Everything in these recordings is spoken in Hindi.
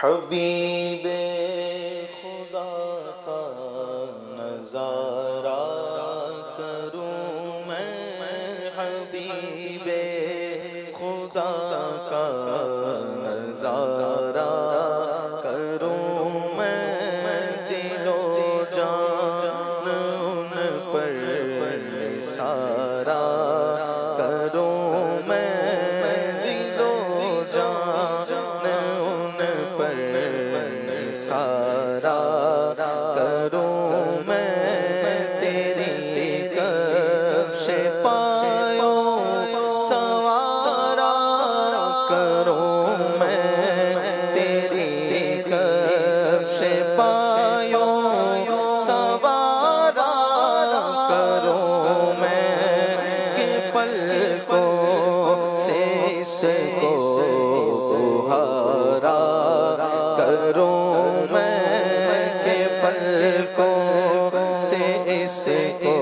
हबीबे खुदा का नजारा करूं मैं, हबीबे खुदा का नजारा करूं मैं, दिलो जान उन पर निसारा करूं मैं, दिलो जान उन पर निसारा करूं मैं, तेरी कफ्शे पायो सवारा करूं मैं, तेरी कफ्शे पायो सवारा करूं मैं, कि पलकों से इसको सुहारा करूं मैं, के पलकों से इसको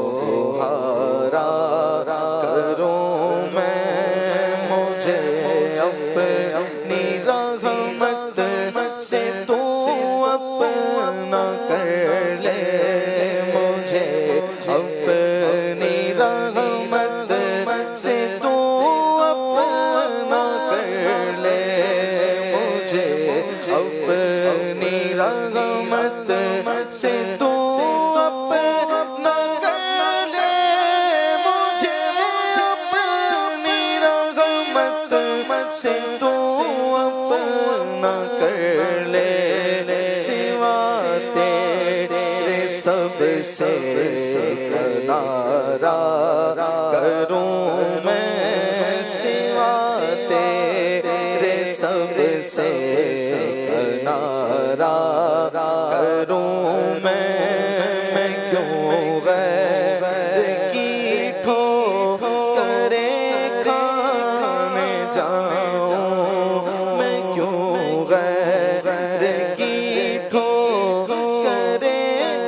सुहारा करूं मैं, मुझे अपनी रहमत से तू अपना कर ले, मुझे अपनी रहमत से तू अपना कर ले, मुझे अपनी रहमत से तू अपना कर ले, मुझे अपनी रहमत से तू अपना कर ले, सिवा तेरे सबसे किनारा करूं मैं, सिवा तेरे सबसे किनारा करूं मैं क्यों गैर की ठोकरे खाने जाऊं, मैं क्यों गैर की ठोकरे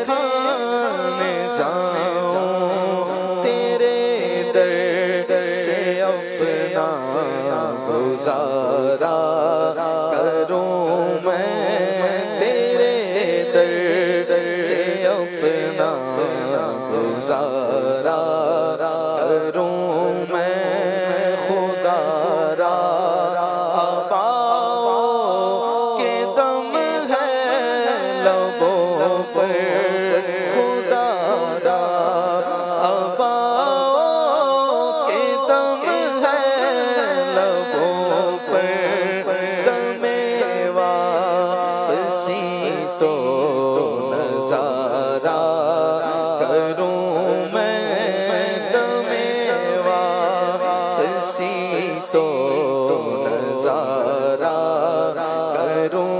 खाने जाऊं, तेरे दर से अपना गुजारा करूं मैं, तेरे दर से अपना गुजारा करूं मैं, खुदारा अबाओ के दम है लबों पर, खुदारा अबाओ के दम है लबों पर, दमे वापसी तो नजारा करूं मैं, दमे वापसी तो नजारा करूं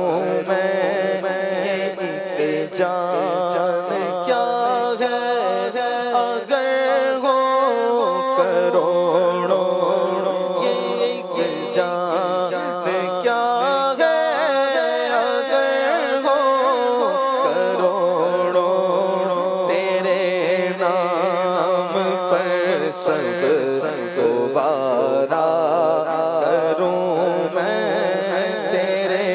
मैं, एक जान क्या है अगर हो करोड़ों, ये एक जान क्या है अगर हो करोड़ों, तेरे नाम पर सब गुबारा करूं मैं, तेरे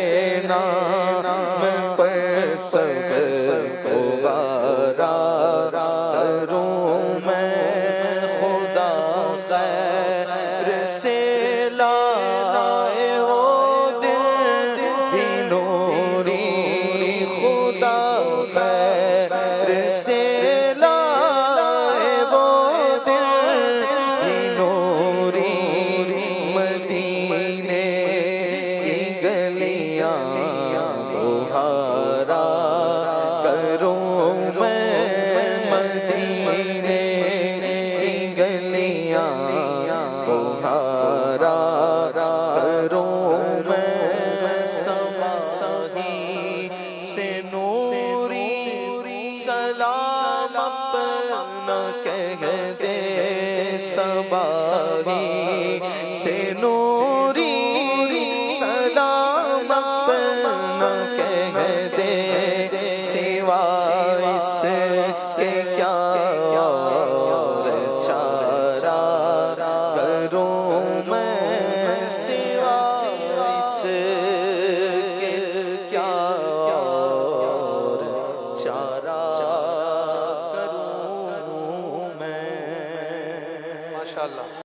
नाम पर सब गुबारा करूं मैं, खुदा खैर से लाए वो दिल भी नूरी, खुदा खैर से लाए वो दिल भी नूरी, मदीने की गलियां बुहारा करूं मैं, मदीने की गलियां बुहारा करूं मैं, समाही से नूरी सलाम अपना कह दे, सबाही से नूरी सलाम अपना कह दे, सिवा इसके क्या और चारा करूं मैं, सिवा इसके करूं मैं। माशाअल्लाह।